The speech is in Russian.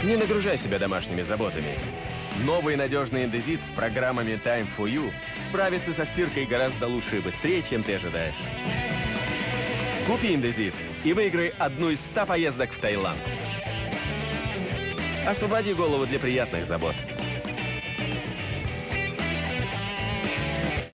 Не нагружай себя домашними заботами. Новый надежный индезит с программами Time for You справится со стиркой гораздо лучше и быстрее, чем ты ожидаешь. Купи индезит и выиграй одну из 100 поездок в Таиланд. Освободи голову для приятных забот.